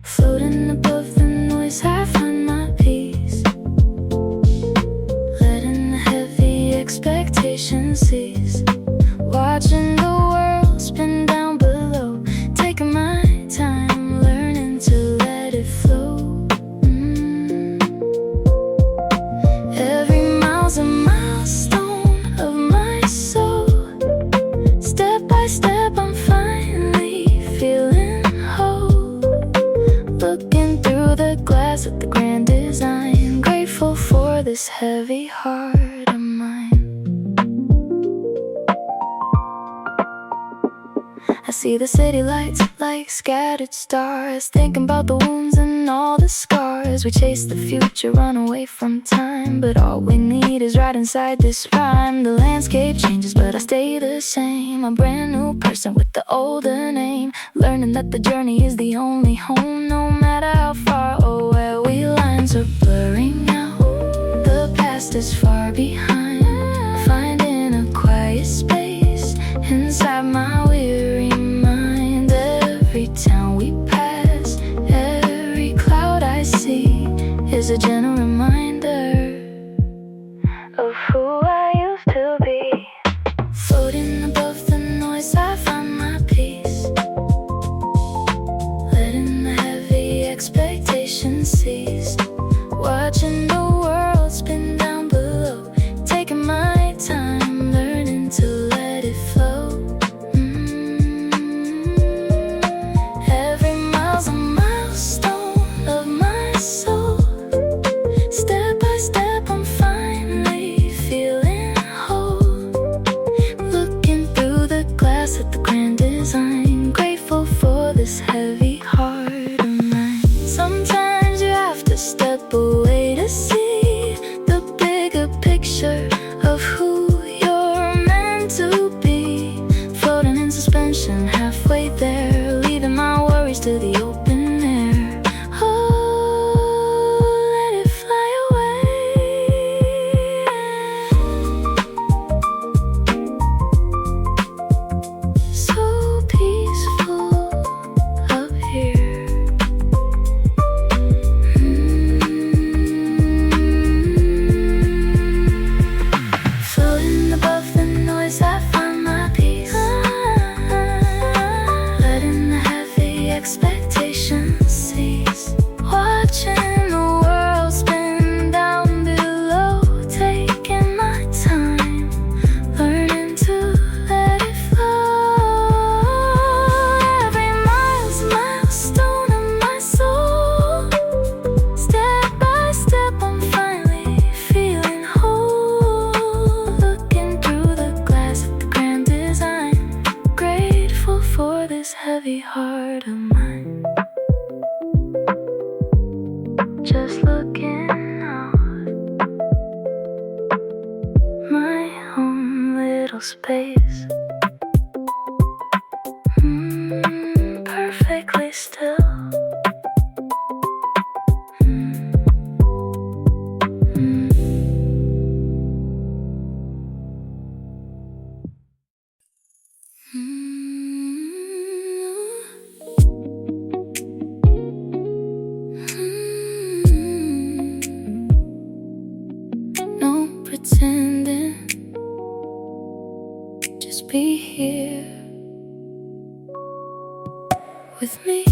Floating above the noise, I find my peace, letting the heavy expectations cease, watching the world spin down below, taking my time, learning to let it flow. Every mile's a milestone of my soul. Step by step I'm finally feeling whole, looking through the glass at the grand design, grateful for this heavy heart of mine. I see the city lights like scattered stars, thinking about the wounds and all the scars. We chase the future, run away from time, but all we need is right inside this rhyme. The landscape changes, but I stay the same, a brand new person with the older name, learning that the journey is the only home, no matter how far or where we lines are blurring now. The past is far behind, finding a quiet space inside my weary mind. Every town we pass, every cloud I see is a gentle reminder of who I used to be. Floating above the noise, I find my peace, letting the heavy expectations cease, watching the world spin down below, taking my time, learning to let it flow. glass at the grand design. Grateful for this heavy heart of mine. Sometimes you have to step away to see the bigger picture of who you're meant to be. Floating in suspension, halfway there, leaving my worries to the open air. Oh, let it fly away. So peaceful up here. Floating above the noise, I find my peace. Letting the heavy expectations cease. Watching the world spin down below. Taking my time, learning to let it flow. Every mile's a milestone of my soul. Step by step, I'm finally feeling whole. Looking through the glass at the grand design. Grateful for this heavy heart of mine. Just looking out my own little space. Perfectly still. No pretending, just be here with me.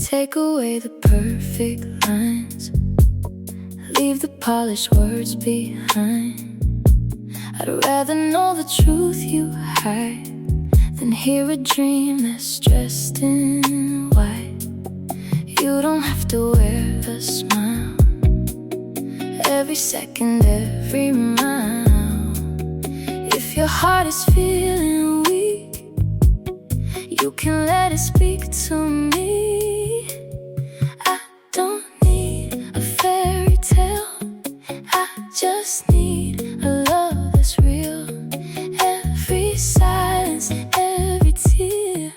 Take away the perfect lines, leave the polished words behind. I'd rather know the truth you hide than hear a dream that's dressed in white. You don't have to wear a smile every second, every mile. If your heart is feeling weak, you can let it speak to me. I don't need a fairy tale, I just need a love that's real. Every silence, every tear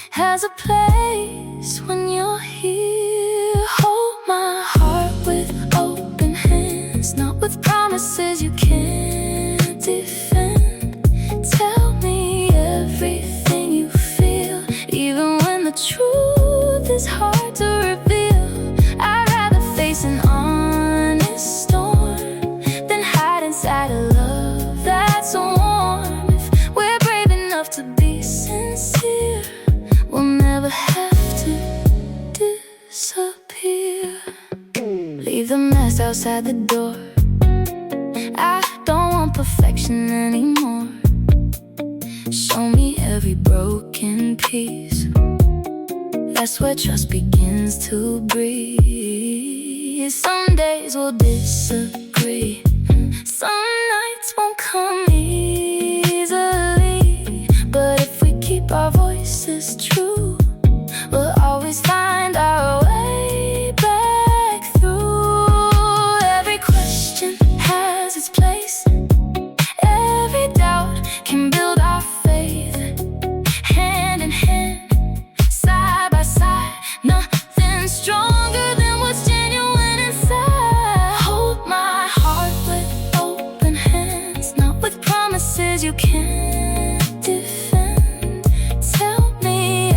has a place when you're here. Hold my heart with open hands, not with promises you can't defend. Tell me everything you feel, even when the truth is hard to reveal. I'd rather face an honest storm than hide inside a love that's warm. If we're brave enough to be sincere, we'll never have to disappear. Leave the mess outside the door. I don't want perfection anymore. Show me every broken piece. That's where trust begins to breathe. Some days we'll disagree, some nights won't come easily. But if we keep our voices true, we'll always find our way back through. Every question has its place, every doubt can build our faith. Hand in hand, side by side, nothing's stronger than what's genuine inside. Hold my heart with open hands, not with promises you can't defend. Tell me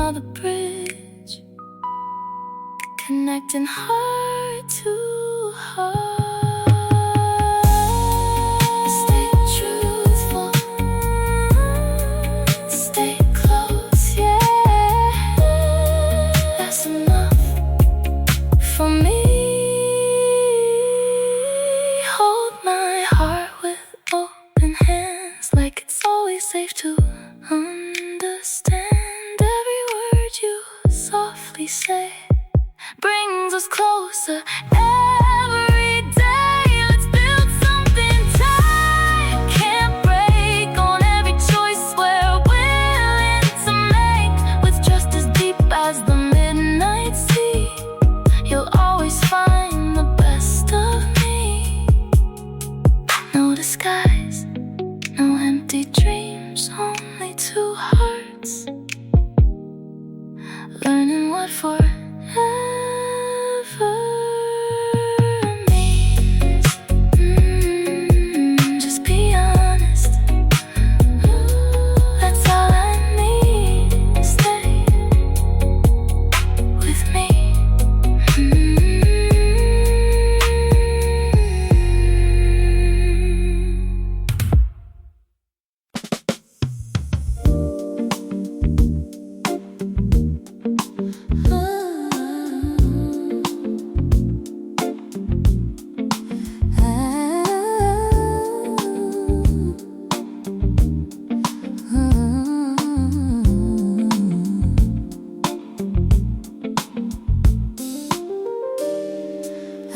another bridge, connecting heart to heart. Stay truthful, stay close, yeah. That's enough for me. Hold my heart with open hands, like it's always safe to understand. Every word you softly say brings us closer every day. Let's build something tight, can't break. On every choice we're willing to make, with just as deep as the midnight sea, you'll always find the best of me. No disguise, no empty dreams, only two hearts learning what forever means. Just be honest, that's all I need. Stay with me.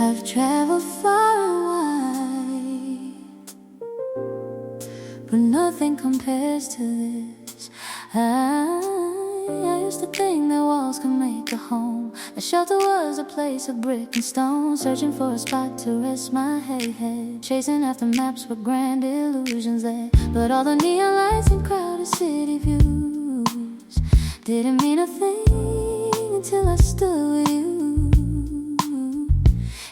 I've traveled far and wide, but nothing compares to this. I used to think that walls could make a home, a shelter was a place of brick and stone, searching for a spot to rest my head, chasing after maps with grand illusions there. But all the neon lights and crowded city views didn't mean a thing until I stood with you.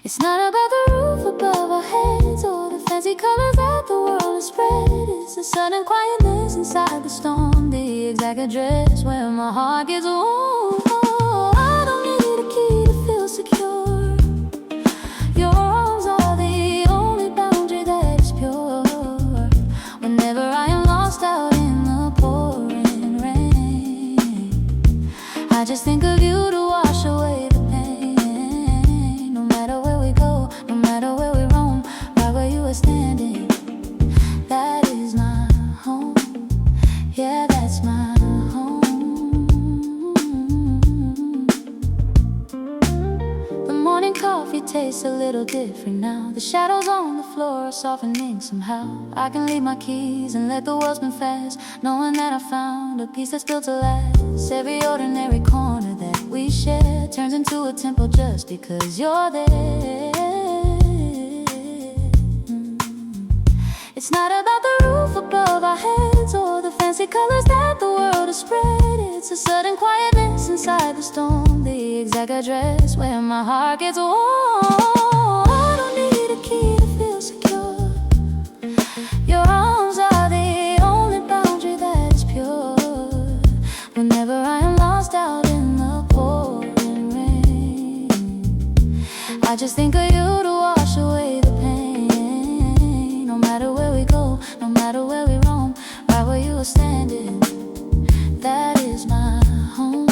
It's not about the roof above our heads or the fancy colors that the world has spread. It's the sudden quietness inside the storm, the exact address where my heart gets warm. Oh, I don't need a key to feel secure. Your arms are the only boundary that is pure. Whenever I am lost out in the pouring rain, I just think of you to wash away the pain. No matter where we go, no matter where we roam, right where you are standing, that is my home. Yeah, that's my home. The morning coffee tastes a little different now. The shadows on the floor are softening somehow. I can leave my keys and let the world spin fast, knowing that I found a piece that's built to last. Every ordinary corner that we share turns into a temple just because you're there. It's not about the roof above our heads or the fancy colors that the world has spread. It's a sudden quietness inside the storm, the exact address where my heart gets warm. I don't need a key to feel secure. Your arms are the only boundary that is pure. Whenever I am lost out in the pouring rain, I just think of you to wash away the pain. No matter where we go, no matter where we roam, right where you are standing, that is my home.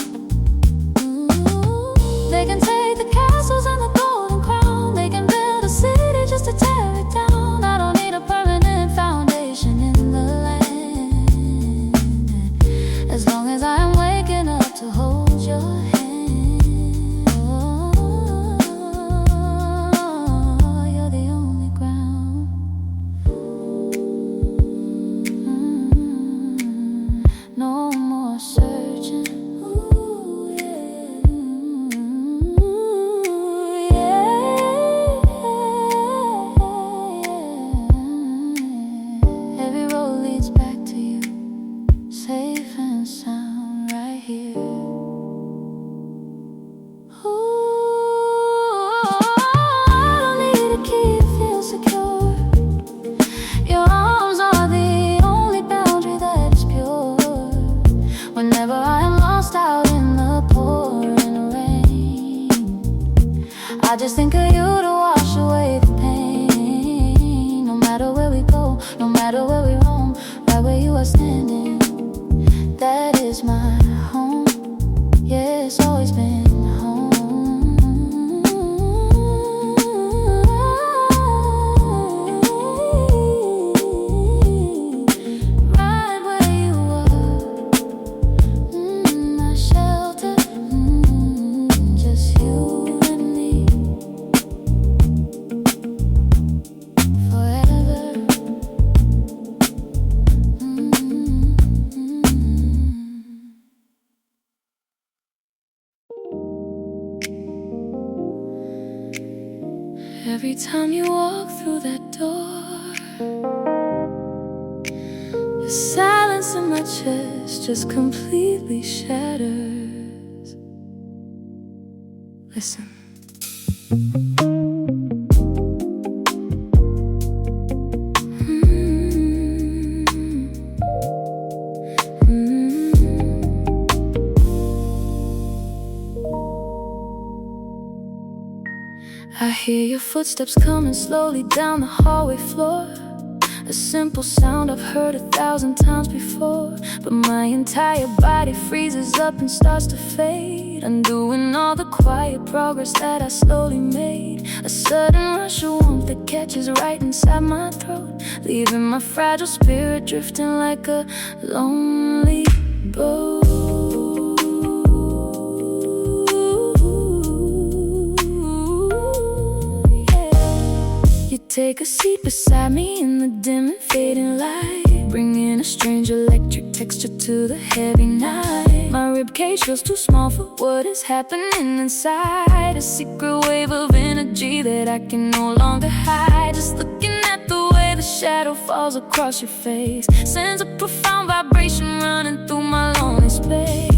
They can take the castles and the golden crown, just think of you to wash away the pain. No matter where we go, no matter where we roam, right where you are standing, that is my home. Yeah, it's always been home. Right where you are, my shelter, just you and me, forever. Every time you walk through that door, the silence in my chest just completely shatters. Listen. I hear your footsteps coming slowly down the hallway floor. A simple sound I've heard 1,000 times before, but my entire body freezes up and starts to fade, undoing all the quiet progress that I slowly made. A sudden rush of warmth that catches right inside my throat, leaving my fragile spirit drifting like a lonely boat. Take a seat beside me in the dim and fading light, bringing a strange electric texture to the heavy night. My ribcage feels too small for what is happening inside, a secret wave of energy that I can no longer hide. Just looking at the way the shadow falls across your face sends a profound vibration running through my lonely space.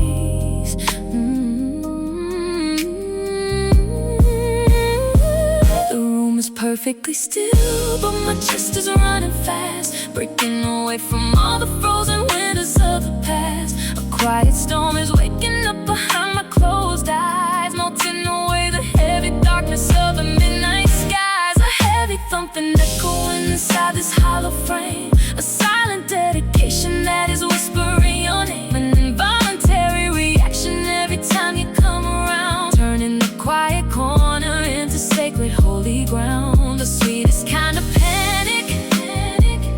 Perfectly still, but my chest is running fast, breaking away from all the frozen windows of the past. A quiet storm is waking up behind my closed eyes, melting away the heavy darkness of the midnight skies. A heavy thumping echoing inside this hollow frame, a silent dedication that is whispering your name. An involuntary reaction every time you come around, turning the quiet corner into sacred holy ground. The sweetest kind of panic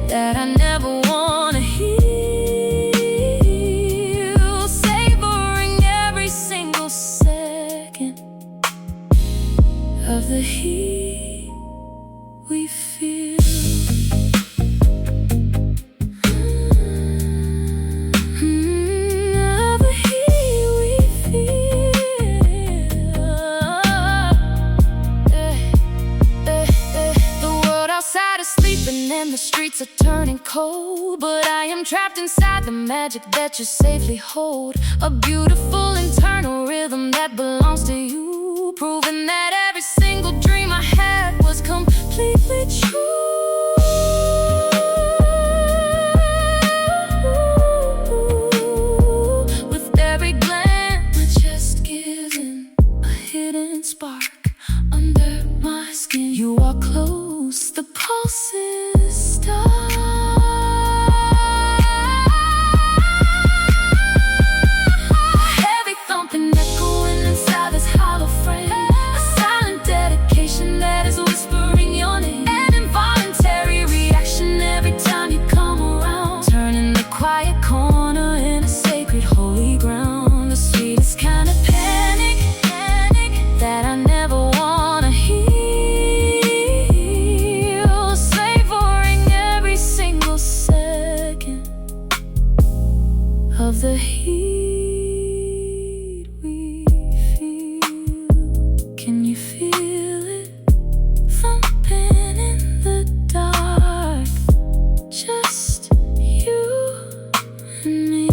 that I never wanna heal, savoring every single second of the heat we feel. And the streets are turning cold, but I am trapped inside the magic that you safely hold. A beautiful internal rhythm that belongs to you, proving that every single dream I had was completely true. With every glance, my chest gives in, a hidden spark under my skin. You are close, the pulses stop. Heavy thumping echoing inside this hollow frame, a silent dedication that is whispering your name. An involuntary reaction every time you come around, turning the quiet corner into sacred holy ground. The sweetest kind of panic that I never wanna hear, of the heat we feel. Can you feel it thumping in the dark? Just you and me.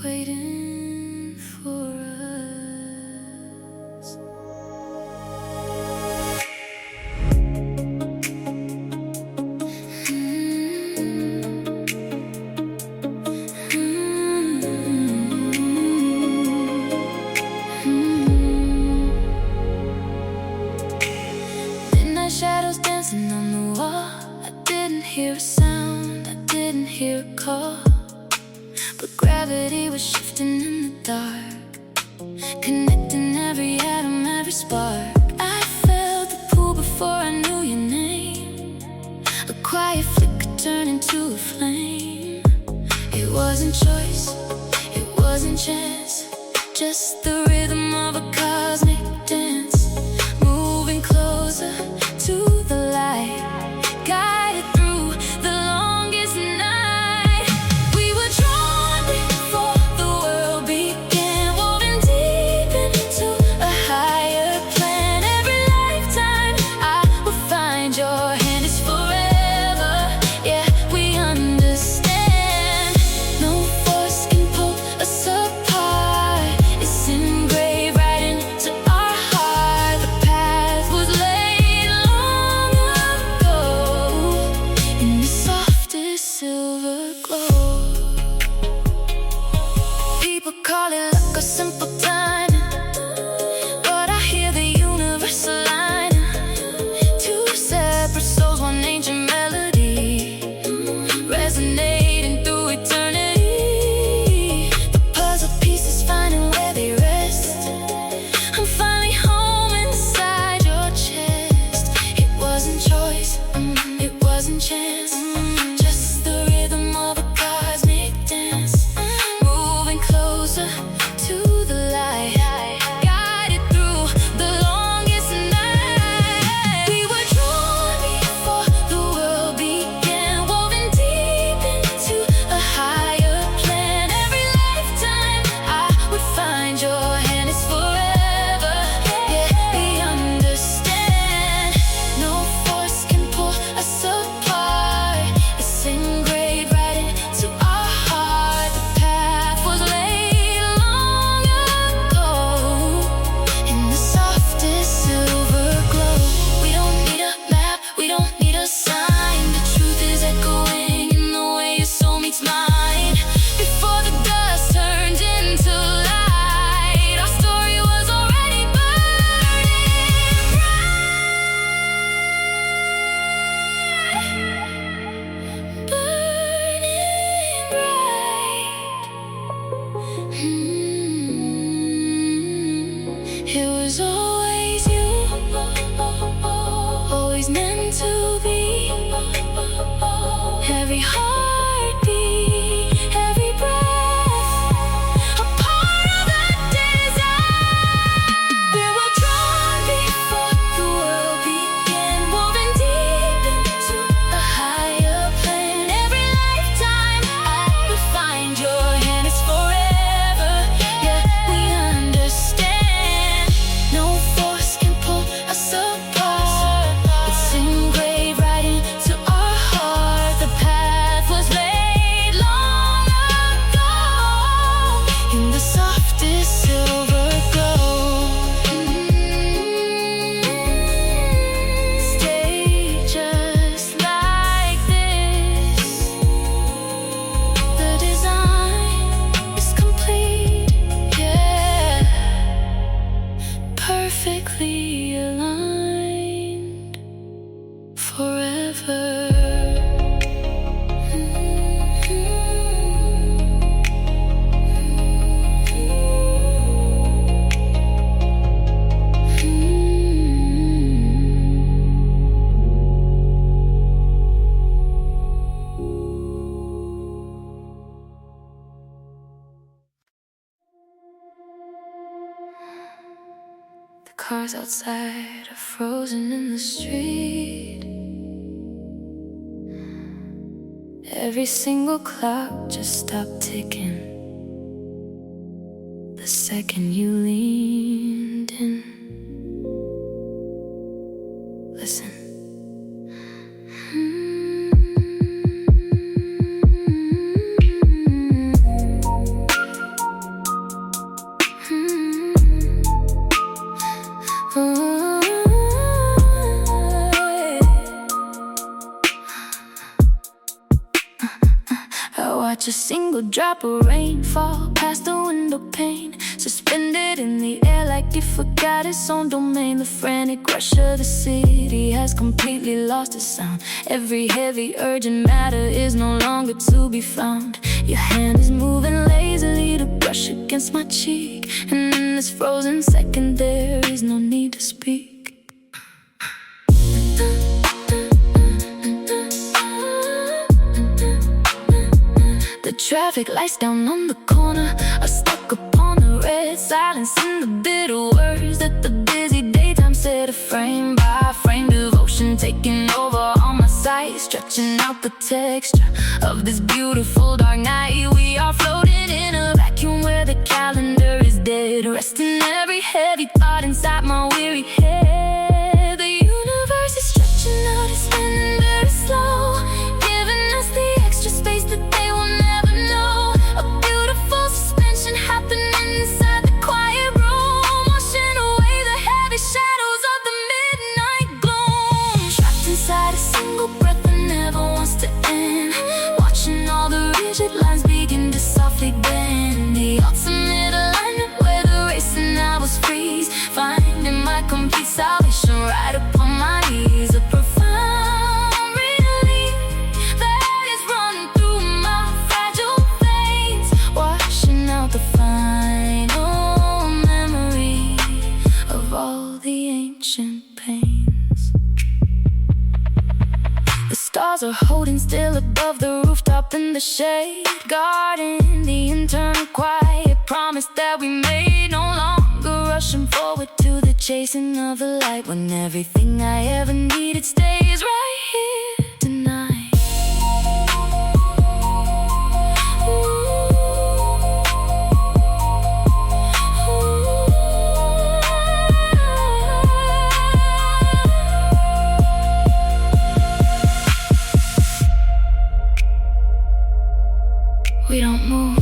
waiting for us. Midnight shadows dancing on the wall. I didn't hear a sound, I didn't hear a call, but gravity was shifting in the dark, connecting every atom, every spark. I felt the pull before I knew your name, a quiet flicker turned into a flame. It wasn't choice, it wasn't chance, just the rhythm of a cosmic dance, moving closer to the light, guided through the longest night. We were drawn before the world began, woven deep into a higher plan. Every lifetime I will find your hand is forever. Yeah, we understand. No force can pull us apart. It's engraved right into our heart. The path was laid long ago in the softest silver glow. People call it luck or simple timing, but I hear the universe aligning. Two separate souls, one ancient melody, resonating through eternity. The puzzle pieces finding where they rest. I'm finally home inside your chest. It wasn't choice, it wasn't chance, just the rhythm of a cosmic dance, moving closer to the light, guided through the longest night. We were drawn before the world began, woven deep into a higher plan. Every lifetime I would find your hand is forever. Yeah, we understand. No force can pull us apart. It's engraved right into our heart. The path was laid long ago in the softest silver glow. We don't need a map, we don't need a sign. The truth is echoing in the way your soul meets mine. Before the dust turned into light, our story was already burning bright, burning bright. It was always you, always meant to be. Every heartbeat, every breath, a part of that design. We were drawn before the world began, woven deep into a higher plan. Every lifetime I will find your hand is forever. Yeah, we understand. No force can pull us apart. It's engraved right into our heart. The path was laid long ago in the softest silver glow. Stay just like this. The design is complete, yeah, perfectly aligned forever. The cars outside are frozen in the street. Every single clock just stopped ticking the second you leaned in. Listen. single drop of rain fall past the window pane, suspended in the air like it forgot its own domain. The frantic rush of the city has completely lost its sound. Every heavy urgent matter is no longer to be found. Your hand is moving lazily to brush against my cheek, and in this frozen second there is no need to speak. The traffic lights down on the corner are stuck upon the red silence in the bitter words that the busy daytime set a frame by frame. Devotion taking over on my sight, stretching out the texture of this beautiful dark night. We are floating in a vacuum where the calendar is dead, resting every heavy thought inside my weary head. The universe is stretching out, it's spinning very slow, giving us the extra space that they will never know. A beautiful suspension happening inside the quiet room, washing away the heavy shadows of the midnight gloom. Trapped inside a single breath that never wants to end, watching all the rigid lines begin to softly bend. The ultimate alignment where the racing hours freeze, finding my complete salvation right upon my knees. A profound relief that is running through my fragile veins, washing out the final memory of all the ancient pains. The stars are holding still above the rooftop in the shade, guarding the internal quiet promise that we made. No longer rushing forward to the chasing of the light, when everything I ever needed stays right here tonight. We don't move.